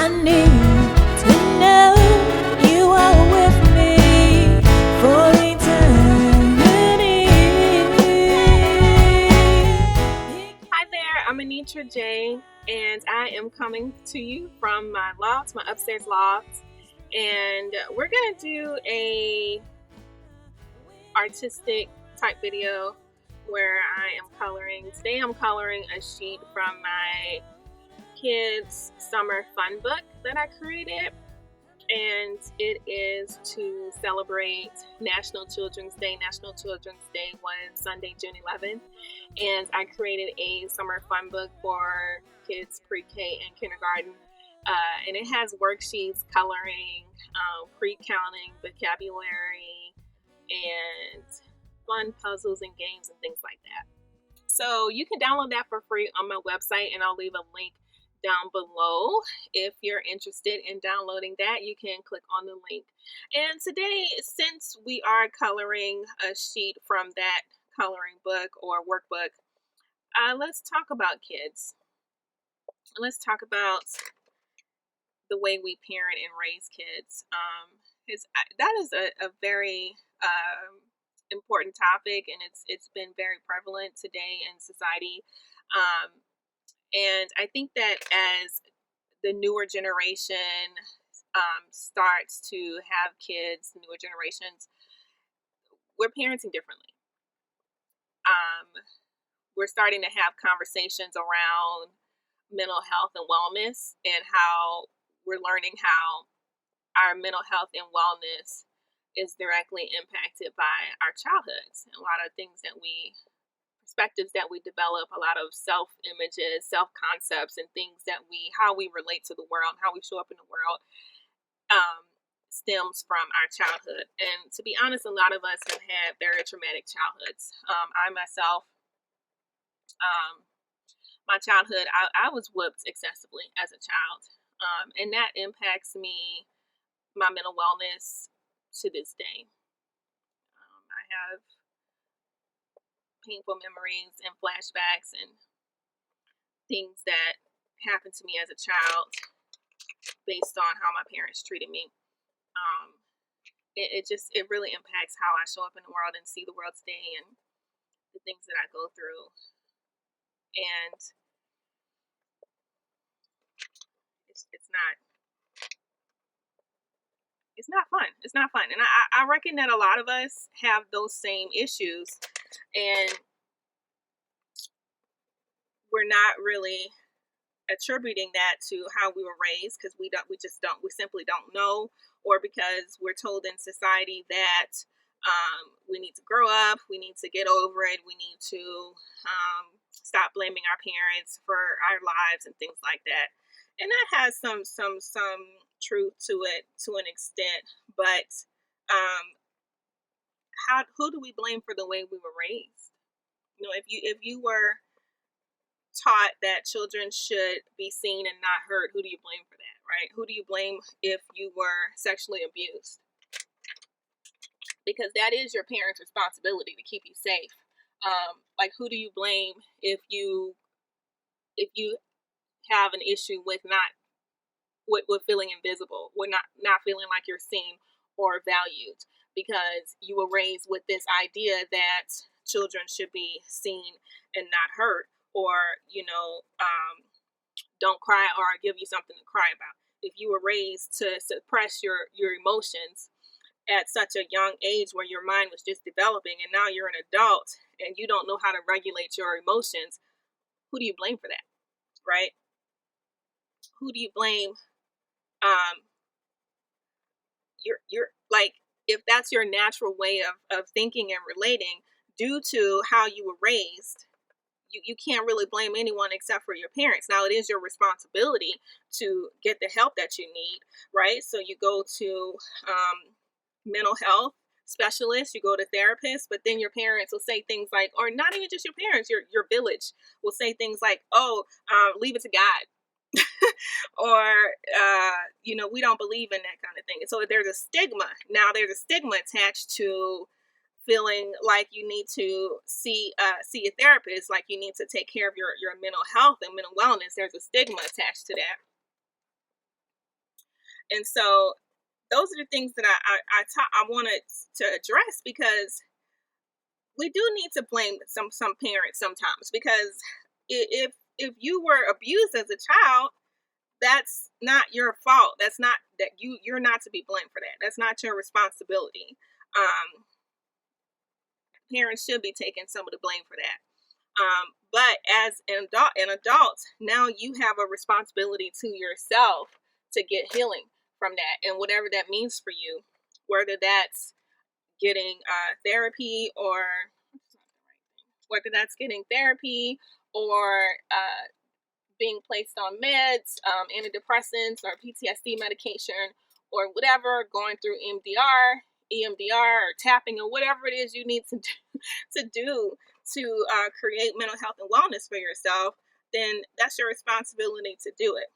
I need to know you are with me for eternity. Hi there, I'm Anitra Jay, and I am coming to you from my loft, my upstairs loft, and we're gonna do a artistic type video where I am coloring. Today I'm coloring a sheet from my kids' summer fun book that I created, and it is to celebrate National Children's Day. National Children's Day was Sunday, June 11th, and I created a summer fun book for kids pre-K and kindergarten, and it has worksheets, coloring, pre-counting, vocabulary, and fun puzzles and games and things like that. So you can download that for free on my website, and I'll leave a link down below. If you're interested in downloading that, you can click on the link. And today, since we are coloring a sheet from that coloring book or workbook, let's talk about kids. Let's talk about the way we parent and raise kids. That is a very important topic, and it's been very prevalent today in society. And I think that as the newer generation starts to have kids, newer generations, we're parenting differently. We're starting to have conversations around mental health and wellness, and how we're learning how our mental health and wellness is directly impacted by our childhoods. And a lot of things that perspectives that we develop, a lot of self-images, self-concepts, and things that how we relate to the world, how we show up in the world, stems from our childhood. And to be honest, a lot of us have had very traumatic childhoods. I myself, my childhood, I was whooped excessively as a child, and that impacts my mental wellness to this day. I have painful memories and flashbacks and things that happened to me as a child based on how my parents treated me. It really impacts how I show up in the world and see the world today, and the things that I go through. And it's not fun. It's not fun. And I reckon that a lot of us have those same issues, and we're not really attributing that to how we were raised, because we simply don't know, or because we're told in society that we need to grow up, we need to get over it, we need to stop blaming our parents for our lives and things like that. And that has some truth to it to an extent, but who do we blame for the way we were raised? If you were taught that children should be seen and not heard, who do you blame for that, right? Who do you blame if you were sexually abused? Because that is your parents' responsibility to keep you safe. Who do you blame if you have an issue with feeling invisible, with not feeling like you're seen or valued, because you were raised with this idea that children should be seen and not heard, or don't cry, or I'll give you something to cry about. If you were raised to suppress your emotions at such a young age, where your mind was just developing, and now you're an adult and you don't know how to regulate your emotions, who do you blame for that, right? Who do you blame? You're like, if that's your natural way of thinking and relating due to how you were raised, you can't really blame anyone except for your parents. Now, it is your responsibility to get the help that you need, right? So you go to mental health specialists, you go to therapists, but then your parents will say things like, or not even just your parents, your village will say things like, leave it to God. Or we don't believe in that kind of thing. And so there's a stigma. Now there's a stigma attached to feeling like you need to see a therapist, like you need to take care of your mental health and mental wellness. There's a stigma attached to that. And so those are the things that I wanted to address, because we do need to blame some parents sometimes, because if you were abused as a child, that's not your fault. That's not that you're not to be blamed for that. That's not your responsibility. Parents should be taking some of the blame for that. But as an adult, now you have a responsibility to yourself to get healing from that, and whatever that means for you, whether that's getting therapy, or being placed on meds, antidepressants, or PTSD medication, or whatever, going through EMDR, or tapping, or whatever it is you need to do to create mental health and wellness for yourself, then that's your responsibility to do it.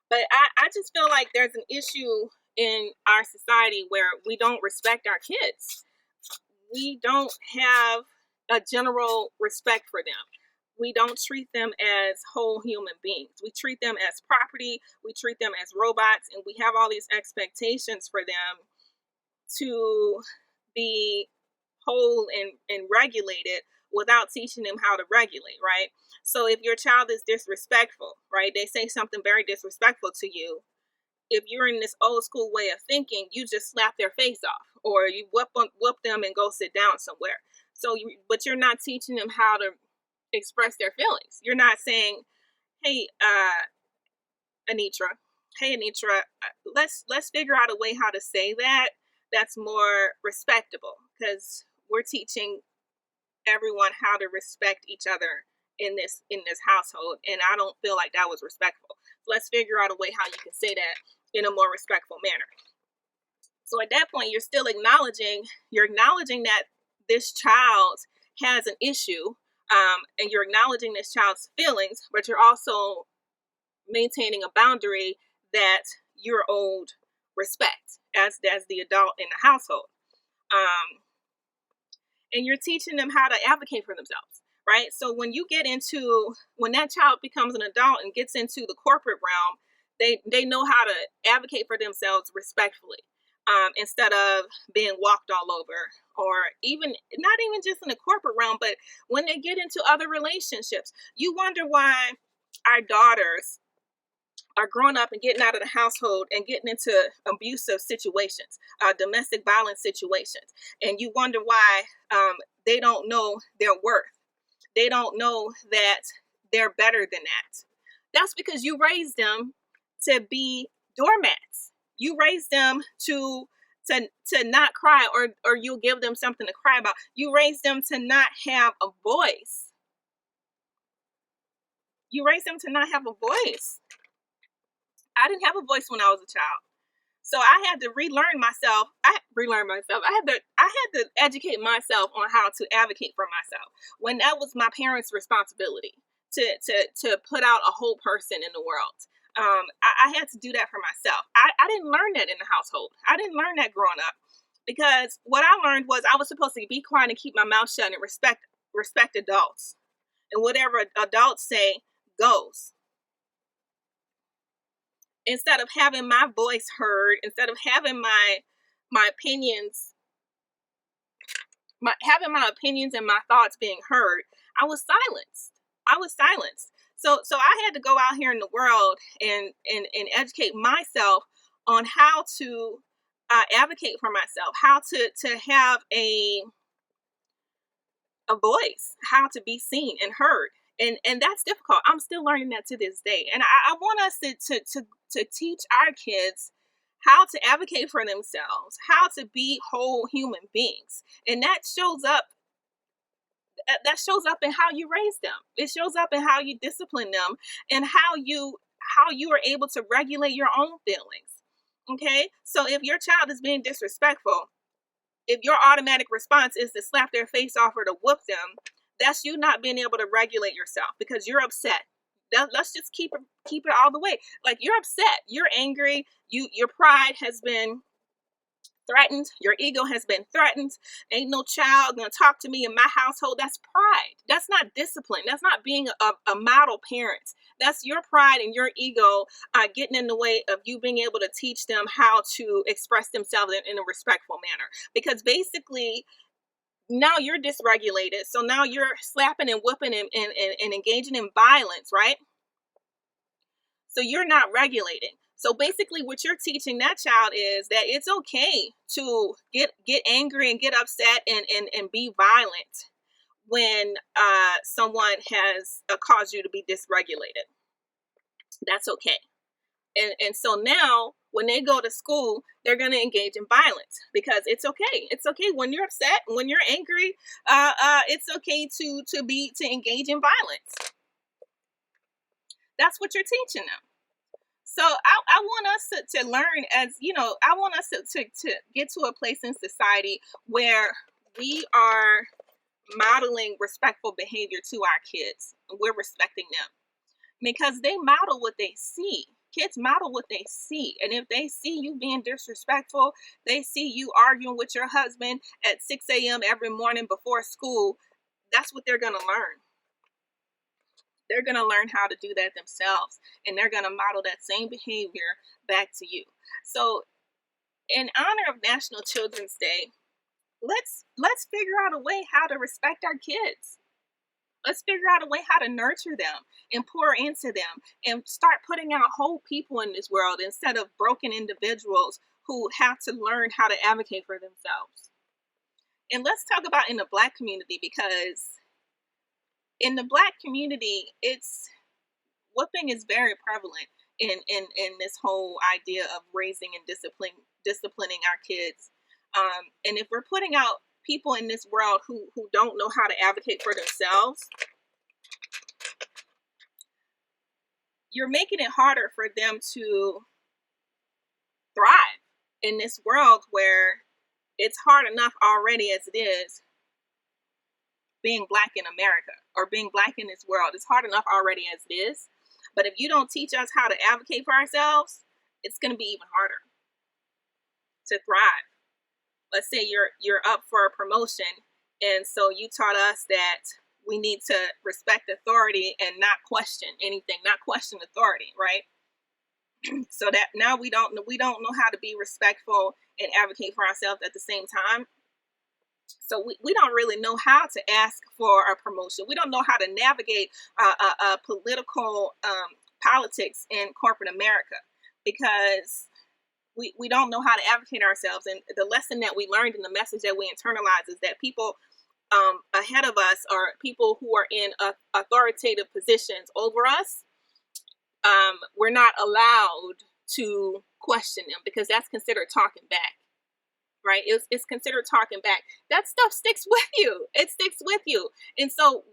But I just feel like there's an issue in our society where we don't respect our kids. We don't have a general respect for them. We don't treat them as whole human beings. We treat them as property. We treat them as robots, and we have all these expectations for them to be whole and regulated without teaching them how to regulate, right? So if your child is disrespectful, right, they say something very disrespectful to you, if you're in this old school way of thinking, you just slap their face off, or you whoop them and go sit down somewhere. But you're not teaching them how to express their feelings. You're not saying, hey, Anitra, let's figure out a way how to say that's more respectable, because we're teaching everyone how to respect each other in this household, and I don't feel like that was respectful. So let's figure out a way how you can say that in a more respectful manner. So at that point, you're still acknowledging that this child has an issue, and you're acknowledging this child's feelings, but you're also maintaining a boundary that you're owed respect as the adult in the household. And you're teaching them how to advocate for themselves, right? So when that child becomes an adult and gets into the corporate realm, they know how to advocate for themselves respectfully, instead of being walked all over, or not even just in the corporate realm, but when they get into other relationships. You wonder why our daughters are growing up and getting out of the household and getting into abusive situations, domestic violence situations. And you wonder why they don't know their worth. They don't know that they're better than that. That's because you raised them to be doormats. You raised them to not cry, or you'll give them something to cry about. You raised them to not have a voice. I didn't have a voice when I was a child. So I had to relearn myself. I had to educate myself on how to advocate for myself, when that was my parents' responsibility to put out a whole person in the world. I had to do that for myself. I didn't learn that in the household. I didn't learn that growing up, because what I learned was I was supposed to be quiet and keep my mouth shut and respect adults, and whatever adults say goes. Instead of having my voice heard, instead of having my opinions, having my opinions and my thoughts being heard, I was silenced. So I had to go out here in the world and educate myself on how to advocate for myself, how to have a voice, how to be seen and heard. And that's difficult. I'm still learning that to this day. And I want us to teach our kids how to advocate for themselves, how to be whole human beings. And that shows up in how you raise them. It shows up in how you discipline them, and how you are able to regulate your own feelings. Okay? So if your child is being disrespectful, if your automatic response is to slap their face off or to whoop them, that's you not being able to regulate yourself because you're upset. Let's just keep it all the way. Like, you're upset, you're angry, your pride has been threatened. Your ego has been threatened. Ain't no child gonna talk to me in my household. That's pride. That's not discipline. That's not being a model parent. That's your pride and your ego getting in the way of you being able to teach them how to express themselves in a respectful manner. Because basically, now you're dysregulated. So now you're slapping and whooping and engaging in violence, right? So you're not regulating. So basically what you're teaching that child is that it's okay to get angry and get upset and be violent when someone has caused you to be dysregulated. That's okay. And so now when they go to school, they're going to engage in violence because it's okay. It's okay when you're upset, when you're angry, it's okay to engage in violence. That's what you're teaching them. So I want us to learn, as you know, I want us to get to a place in society where we are modeling respectful behavior to our kids. We're respecting them because they model what they see. Kids model what they see. And if they see you being disrespectful, they see you arguing with your husband at 6 a.m. every morning before school, that's what they're going to learn. They're going to learn how to do that themselves. And they're going to model that same behavior back to you. So in honor of National Children's Day, let's figure out a way how to respect our kids. Let's figure out a way how to nurture them and pour into them and start putting out whole people in this world instead of broken individuals who have to learn how to advocate for themselves. And let's talk about in the Black community, because in the Black community, whooping is very prevalent in this whole idea of raising and disciplining our kids. And if we're putting out people in this world who don't know how to advocate for themselves, you're making it harder for them to thrive in this world where it's hard enough already as it is being Black in America or being Black in this world. It's hard enough already as it is. But if you don't teach us how to advocate for ourselves, it's going to be even harder to thrive. Let's say you're up for a promotion, and so you taught us that we need to respect authority and not question anything, not question authority, right? So that now we don't know how to be respectful and advocate for ourselves at the same time. So we don't really know how to ask for a promotion. We don't know how to navigate political politics in corporate America, because we don't know how to advocate ourselves. And the lesson that we learned and the message that we internalize is that people ahead of us, or people who are in authoritative positions over us, we're not allowed to question them, because that's considered talking back, right? It's considered talking back. That stuff sticks with you. It sticks with you. And so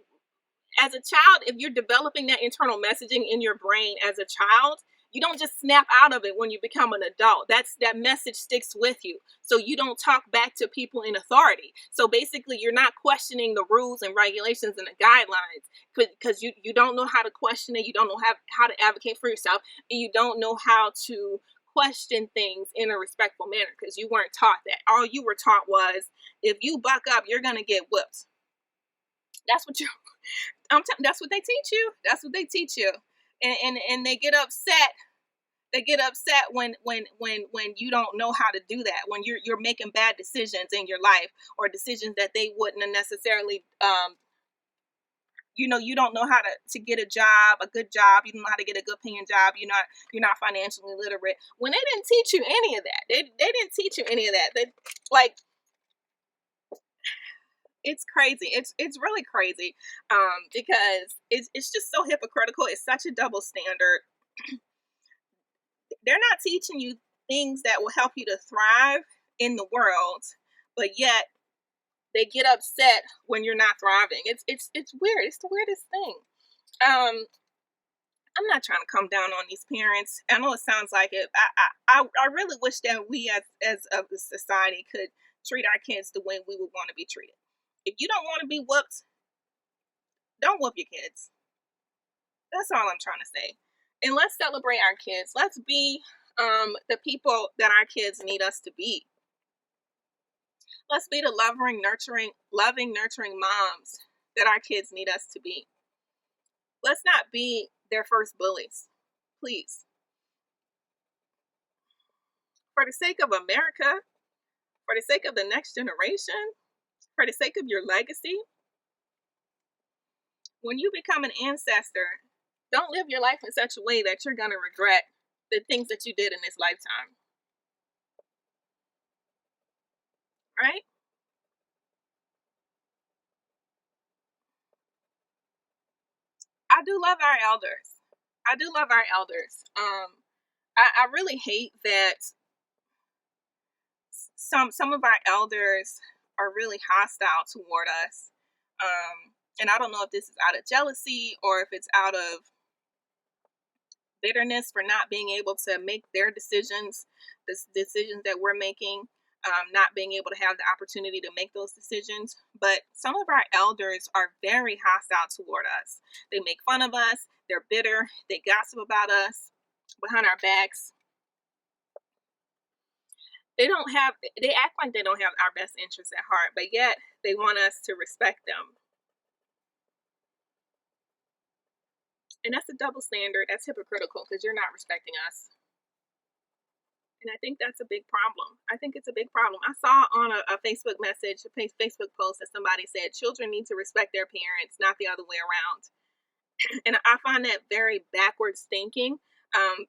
as a child, if you're developing that internal messaging in your brain as a child, you don't just snap out of it when you become an adult. That message sticks with you. So you don't talk back to people in authority. So basically, you're not questioning the rules and regulations and the guidelines, because you don't know how to question it. You don't know how to advocate for yourself. And you don't know how to question things in a respectful manner, because you weren't taught that. All you were taught was, if you buck up, you're going to get whipped. That's what that's what they teach you. That's what they teach you. And they get upset. They get upset when you don't know how to do that. When you're making bad decisions in your life, or decisions that they wouldn't have necessarily. You don't know how to get a job, a good job. You don't know how to get a good paying job. You're not financially literate. When they didn't teach you any of that, they didn't teach you any of that. It's crazy. It's really crazy, because it's just so hypocritical. It's such a double standard. They're not teaching you things that will help you to thrive in the world, but yet they get upset when you're not thriving. It's weird. It's the weirdest thing. I'm not trying to come down on these parents. I know it sounds like it. I really wish that we as a society could treat our kids the way we would want to be treated. If you don't want to be whooped, don't whoop your kids. That's all I'm trying to say. And let's celebrate our kids. Let's be the people that our kids need us to be. Let's be the loving, nurturing moms that our kids need us to be. Let's not be their first bullies, please. For the sake of America, for the sake of the next generation, for the sake of your legacy, when you become an ancestor, don't live your life in such a way that you're going to regret the things that you did in this lifetime. Right? I do love our elders. I do love our elders. I really hate that some of our elders are really hostile toward us. And I don't know if this is out of jealousy or if it's out of bitterness for not being able to make their decisions, the decisions that we're making, not being able to have the opportunity to make those decisions. But some of our elders are very hostile toward us. They make fun of us. They're bitter. They gossip about us behind our backs. They act like they don't have our best interests at heart, but yet they want us to respect them. And that's a double standard. That's hypocritical because you're not respecting us. And I think that's a big problem. I think it's a big problem. I saw on a Facebook message, a Facebook post that somebody said children need to respect their parents, not the other way around. And I find that very backwards thinking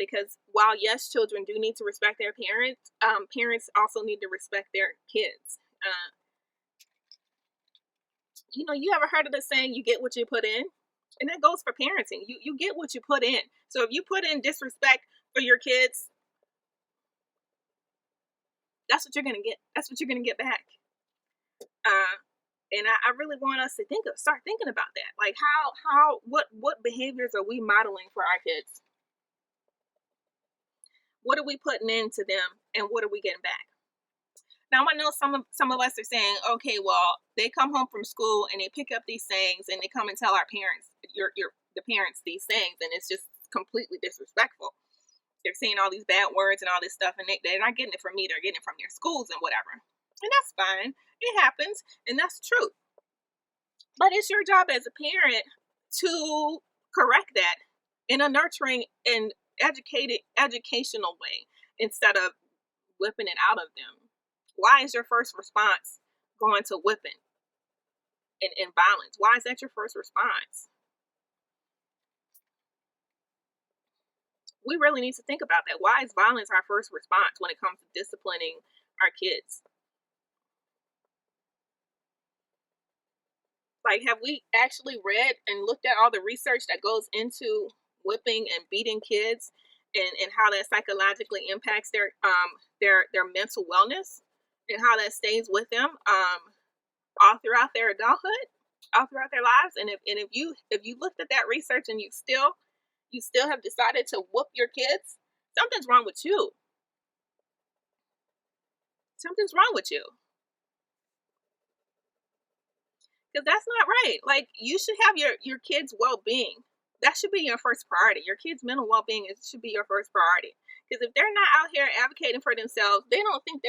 because while, yes, children do need to respect their parents, parents also need to respect their kids. You ever heard of the saying, you get what you put in? And that goes for parenting. You get what you put in. So if you put in disrespect for your kids, that's what you're gonna get. That's what you're gonna get back. And I really want us to start thinking about that. Like what behaviors are we modeling for our kids? What are we putting into them, and what are we getting back? Now I know some of us are saying, okay, well, they come home from school and they pick up these sayings and they come and tell our parents, the parents, these sayings, and it's just completely disrespectful. They're saying all these bad words and all this stuff, and they're not getting it from me. They're getting it from their schools and whatever. And that's fine. It happens, and that's true. But it's your job as a parent to correct that in a nurturing and educational way instead of whipping it out of them. Why is your first response going to whipping and violence? Why is that your first response? We really need to think about that. Why is violence our first response when it comes to disciplining our kids? Like, have we actually read and looked at all the research that goes into whipping and beating kids and how that psychologically impacts their mental wellness and how that stays with them all throughout their adulthood, all throughout their lives? And if you looked at that research and you still have decided to whoop your kids, something's wrong with you. Something's wrong with you. Because that's not right. Like, you should have your kids' well-being. That should be your first priority. Your kids' mental well-being should be your first priority. Because if they're not out here advocating for themselves, they don't think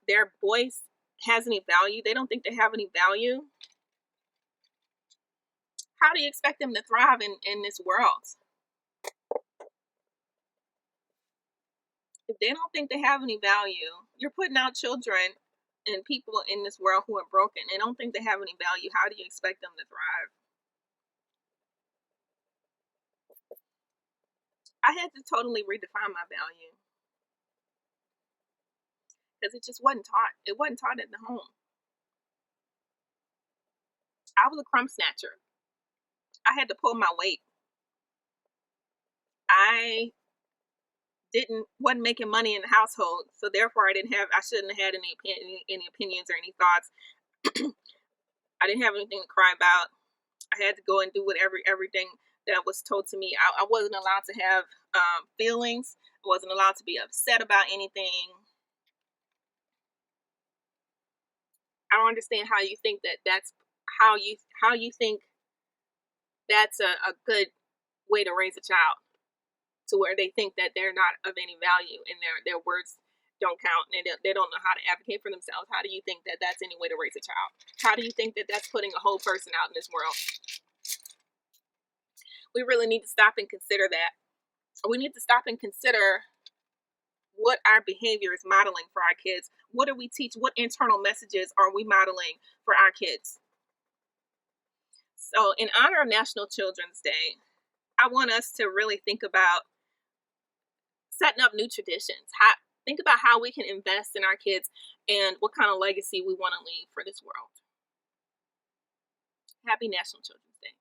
their voice has any value. They don't think they have any value. How do you expect them to thrive in this world? If they don't think they have any value, you're putting out children and people in this world who are broken. They don't think they have any value. How do you expect them to thrive? I had to totally redefine my value because it just wasn't taught. It wasn't taught at the home. I was a crumb snatcher. I had to pull my weight. I wasn't making money in the household, so therefore I shouldn't have had any opinions or any thoughts. I didn't have anything to cry about. I had to go and do everything that was told to me. I wasn't allowed to have feelings. I wasn't allowed to be upset about anything. I don't understand how you think that's how you think that's a good way to raise a child, to where they think that they're not of any value and their words don't count, and they don't know how to advocate for themselves, how do you think that that's any way to raise a child? How do you think that that's putting a whole person out in this world? We really need to stop and consider that. We need to stop and consider what our behavior is modeling for our kids. What do we teach? What internal messages are we modeling for our kids? So in honor of National Children's Day, I want us to really think about setting up new traditions. Think about how we can invest in our kids and what kind of legacy we want to leave for this world. Happy National Children's Day.